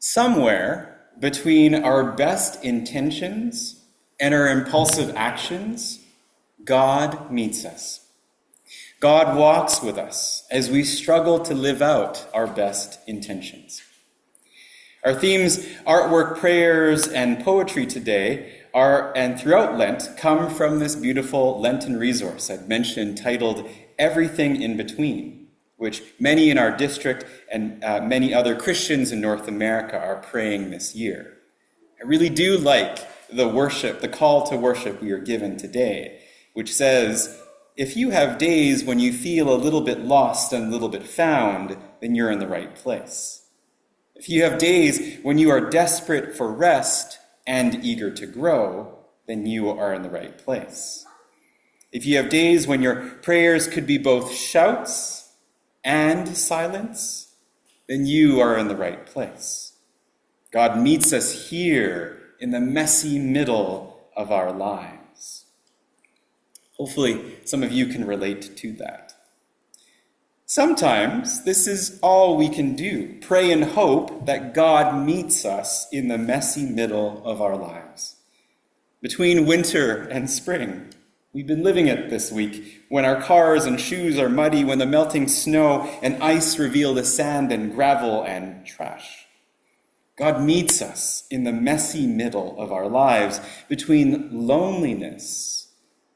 Somewhere between our best intentions and our impulsive actions, God meets us. God walks with us as we struggle to live out our best intentions. Our themes, artwork, prayers, and poetry today and throughout Lent come from this beautiful Lenten resource I'd mentioned titled Everything in Between, which many in our district and many other Christians in North America are praying this year. I really do like the call to worship we are given today, which says, if you have days when you feel a little bit lost and a little bit found, then you're in the right place. If you have days when you are desperate for rest and eager to grow, then you are in the right place. If you have days when your prayers could be both shouts and silence, then you are in the right place. God meets us here in the messy middle of our lives. Hopefully, some of you can relate to that. Sometimes this is all we can do, pray and hope that God meets us in the messy middle of our lives. Between winter and spring, we've been living it this week, when our cars and shoes are muddy, when the melting snow and ice reveal the sand and gravel and trash. God meets us in the messy middle of our lives, between loneliness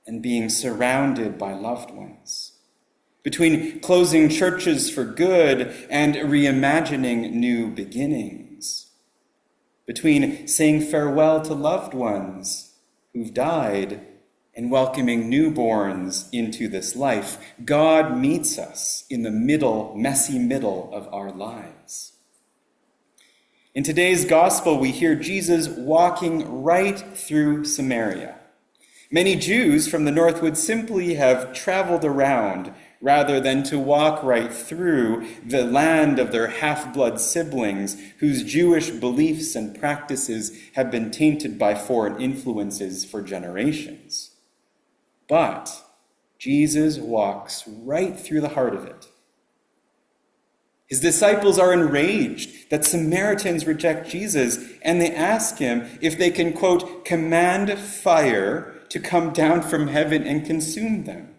and being surrounded by loved ones. Between closing churches for good and reimagining new beginnings. Between saying farewell to loved ones who've died and welcoming newborns into this life. God meets us in the messy middle of our lives. In today's gospel, we hear Jesus walking right through Samaria. Many Jews from the north would simply have traveled around rather than to walk right through the land of their half-blood siblings whose Jewish beliefs and practices have been tainted by foreign influences for generations. But Jesus walks right through the heart of it. His disciples are enraged that Samaritans reject Jesus, and they ask him if they can, quote, command fire to come down from heaven and consume them.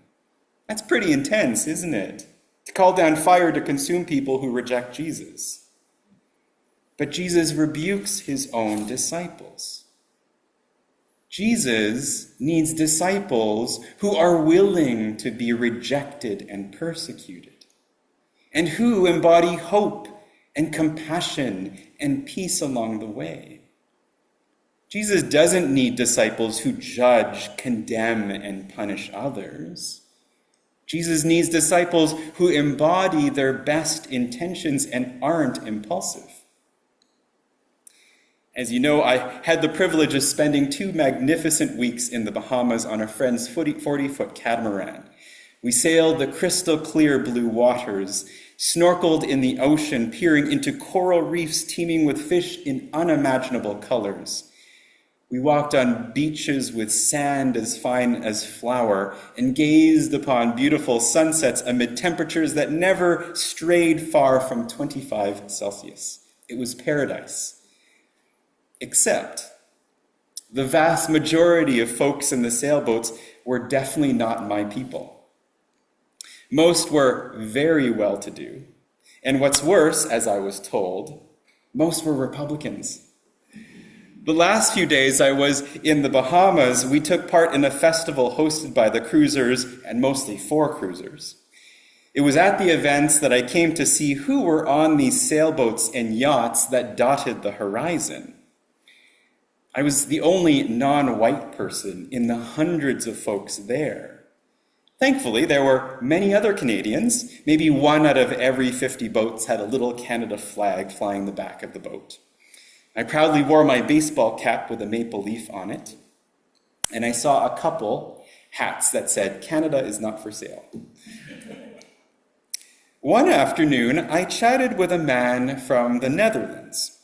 That's pretty intense, isn't it? To call down fire to consume people who reject Jesus. But Jesus rebukes his own disciples. Jesus needs disciples who are willing to be rejected and persecuted, and who embody hope and compassion and peace along the way. Jesus doesn't need disciples who judge, condemn, and punish others. Jesus needs disciples who embody their best intentions and aren't impulsive. As you know, I had the privilege of spending 2 magnificent weeks in the Bahamas on a friend's 40-foot catamaran. We sailed the crystal clear blue waters, snorkeled in the ocean, peering into coral reefs teeming with fish in unimaginable colors. We walked on beaches with sand as fine as flour and gazed upon beautiful sunsets amid temperatures that never strayed far from 25 Celsius. It was paradise. Except the vast majority of folks in the sailboats were definitely not my people. Most were very well-to-do, and what's worse, as I was told, most were Republicans. The last few days I was in the Bahamas, we took part in a festival hosted by the cruisers, and mostly for cruisers. It was at the events that I came to see who were on these sailboats and yachts that dotted the horizon. I was the only non-white person in the hundreds of folks there. Thankfully, there were many other Canadians. Maybe 1 out of every 50 boats had a little Canada flag flying the back of the boat. I proudly wore my baseball cap with a maple leaf on it, and I saw a couple hats that said, "Canada is not for sale." One afternoon, I chatted with a man from the Netherlands.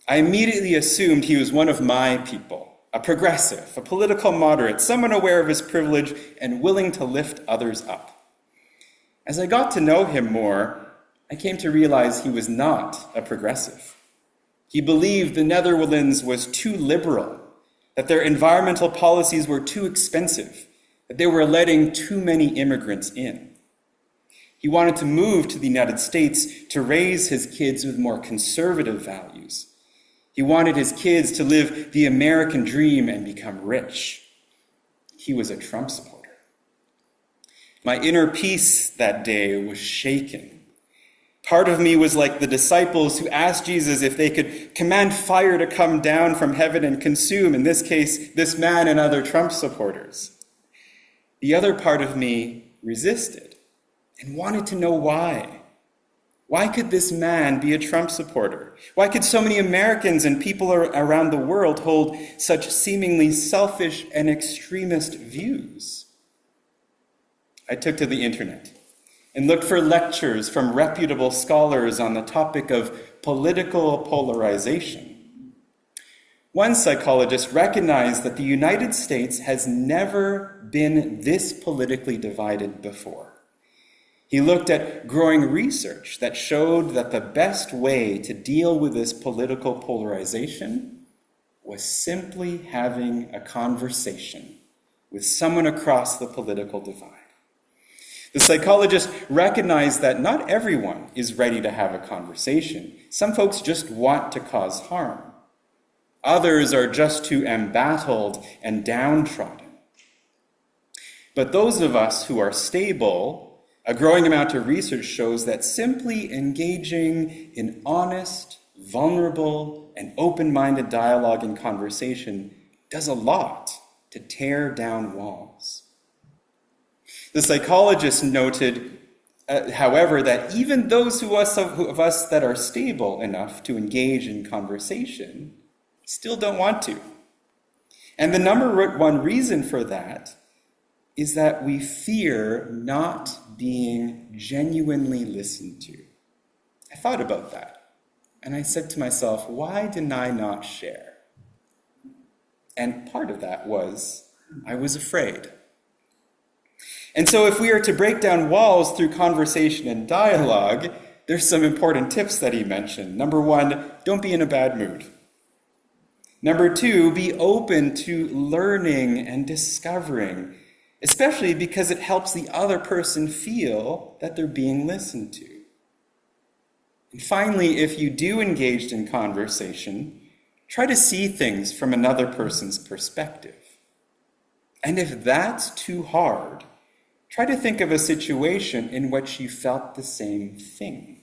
I immediately assumed he was one of my people, a progressive, a political moderate, someone aware of his privilege and willing to lift others up. As I got to know him more, I came to realize he was not a progressive. He believed the Netherlands was too liberal, that their environmental policies were too expensive, that they were letting too many immigrants in. He wanted to move to the United States to raise his kids with more conservative values. He wanted his kids to live the American dream and become rich. He was a Trump supporter. My inner peace that day was shaken. Part of me was like the disciples who asked Jesus if they could command fire to come down from heaven and consume, in this case, this man and other Trump supporters. The other part of me resisted and wanted to know why. Why could this man be a Trump supporter? Why could so many Americans and people around the world hold such seemingly selfish and extremist views? I took to the internet and looked for lectures from reputable scholars on the topic of political polarization. One psychologist recognized that the United States has never been this politically divided before. He looked at growing research that showed that the best way to deal with this political polarization was simply having a conversation with someone across the political divide. The psychologist recognized that not everyone is ready to have a conversation. Some folks just want to cause harm. Others are just too embattled and downtrodden. But those of us who are stable, a growing amount of research shows that simply engaging in honest, vulnerable, and open-minded dialogue and conversation does a lot to tear down walls. The psychologist noted, however, that even those of us that are stable enough to engage in conversation still don't want to. And the number one reason for that is that we fear not being genuinely listened to. I thought about that, and I said to myself, why did I not share? And part of that was I was afraid. And so if we are to break down walls through conversation and dialogue, there's some important tips that he mentioned. Number one, don't be in a bad mood. Number two, be open to learning and discovering, especially because it helps the other person feel that they're being listened to. And finally, if you do engage in conversation, try to see things from another person's perspective. And if that's too hard, try to think of a situation in which you felt the same thing.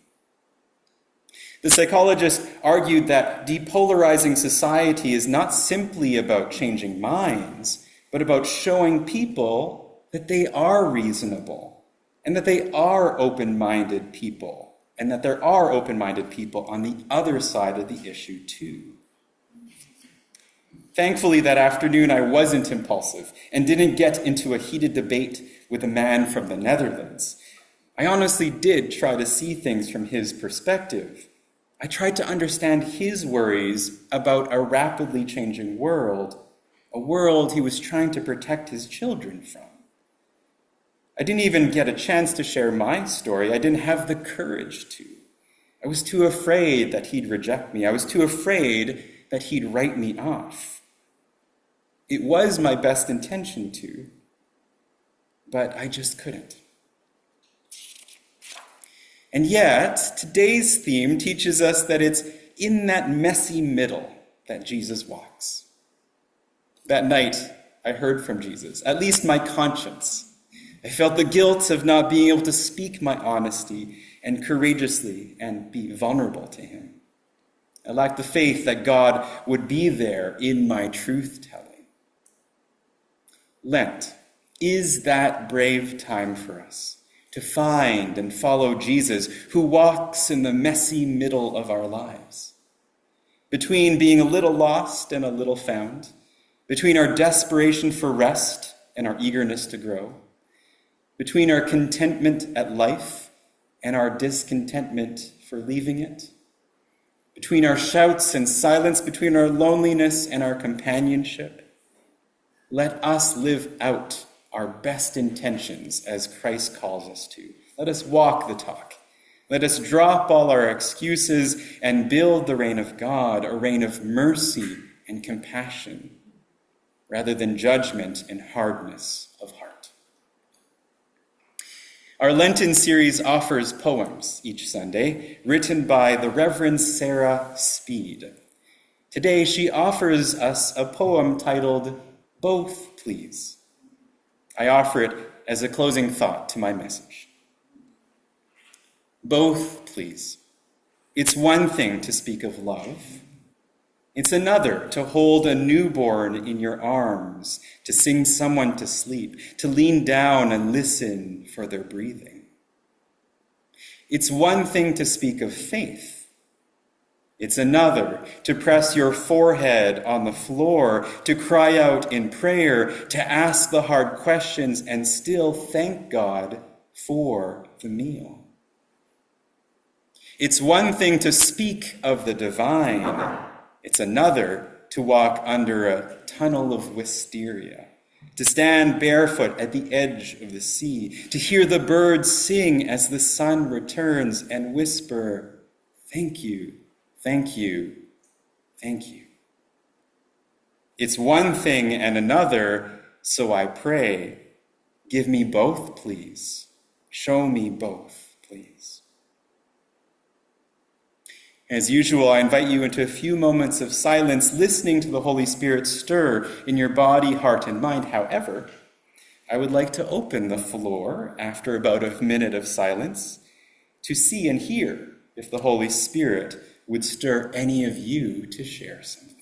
The psychologist argued that depolarizing society is not simply about changing minds, but about showing people that they are reasonable and that they are open-minded people and that there are open-minded people on the other side of the issue too. Thankfully, that afternoon I wasn't impulsive and didn't get into a heated debate with a man from the Netherlands. I honestly did try to see things from his perspective. I tried to understand his worries about a rapidly changing world, a world he was trying to protect his children from. I didn't even get a chance to share my story. I didn't have the courage to. I was too afraid that he'd reject me. I was too afraid that he'd write me off. It was my best intention to, but I just couldn't. And yet, today's theme teaches us that it's in that messy middle that Jesus walks. That night, I heard from Jesus, at least my conscience. I felt the guilt of not being able to speak my honesty and courageously and be vulnerable to him. I lacked the faith that God would be there in my truth-telling. Lent is that brave time for us to find and follow Jesus, who walks in the messy middle of our lives. Between being a little lost and a little found, between our desperation for rest and our eagerness to grow, between our contentment at life and our discontentment for leaving it, between our shouts and silence, between our loneliness and our companionship. Let us live out our best intentions as Christ calls us to. Let us walk the talk. Let us drop all our excuses and build the reign of God, a reign of mercy and compassion, rather than judgment and hardness of heart. Our Lenten series offers poems each Sunday, written by the Reverend Sarah Speed. Today, she offers us a poem titled, "Both, Please." I offer it as a closing thought to my message. Both, please. It's one thing to speak of love. It's another to hold a newborn in your arms, to sing someone to sleep, to lean down and listen for their breathing. It's one thing to speak of faith. It's another to press your forehead on the floor, to cry out in prayer, to ask the hard questions and still thank God for the meal. It's one thing to speak of the divine. It's another to walk under a tunnel of wisteria, to stand barefoot at the edge of the sea, to hear the birds sing as the sun returns and whisper, "Thank you, thank you, thank you." It's one thing and another, so I pray, give me both, please. Show me both, please. As usual, I invite you into a few moments of silence, listening to the Holy Spirit stir in your body, heart, and mind. However, I would like to open the floor after about a minute of silence to see and hear if the Holy Spirit would stir any of you to share something.